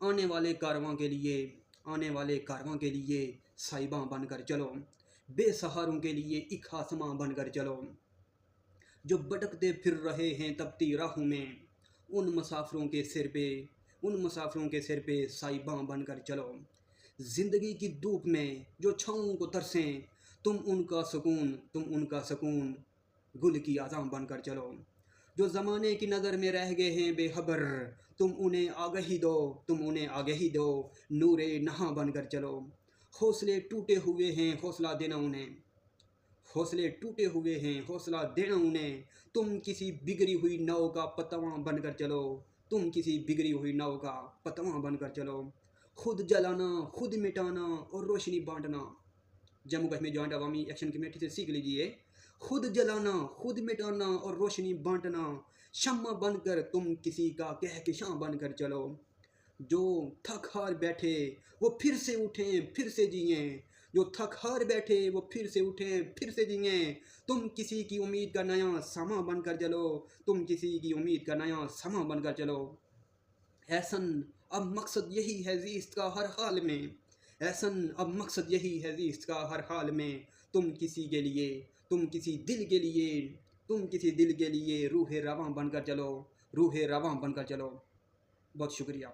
आने वाले कारवां के लिए, आने वाले कारवां के लिए साहिबां बनकर चलो, बेसहारों के लिए एक आसमां बनकर चलो। जो भटकते फिर रहे हैं तपती राहों में, उन मुसाफिरों के सिर पे, उन मुसाफिरों के सिर पे साहिबां बनकर चलो। ज़िंदगी की धूप में जो छाँवों को तरसें, तुम उनका सुकून, तुम उनका सुकून, गुल की आज़ां बनकर चलो। जो ज़माने की नज़र में रह गए हैं बेखबर, तुम उन्हें आगाही दो, तुम उन्हें आगाही दो, नूरे नहा बनकर चलो। हौसले टूटे हुए हैं, हौसला देना उन्हें, हौसले टूटे हुए हैं, हौसला देना उन्हें। तुम किसी बिगड़ी हुई नाव का पतवां बनकर चलो, तुम किसी बिगड़ी हुई नाव का पतवां बनकर चलो। खुद जलाना, खुद मिटाना और रोशनी बांटना। जम्मू कश्मीर जॉइंट अवामी एक्शन कमेटी से सीख लीजिए। खुद जलाना, खुद मिटाना और रोशनी बांटना। शम्मा बनकर तुम किसी का कहकशां बनकर चलो। जो थक हार बैठे वो फिर से उठें, फिर से जिएं। जो थक हार बैठे वो फिर से उठें, फिर से जिएं। तुम किसी की उम्मीद का नया समा बनकर चलो, तुम किसी की उम्मीद का नया समा बनकर चलो। ऐसन अब मकसद यही है ज़िस्त का हर हाल में, ऐसन अब मकसद यही है ज़िस्त का हर हाल में। तुम किसी के लिए, तुम किसी दिल के लिए, तुम किसी दिल के लिए रूह रवां बनकर चलो, रूह रवां बनकर चलो। बहुत शुक्रिया।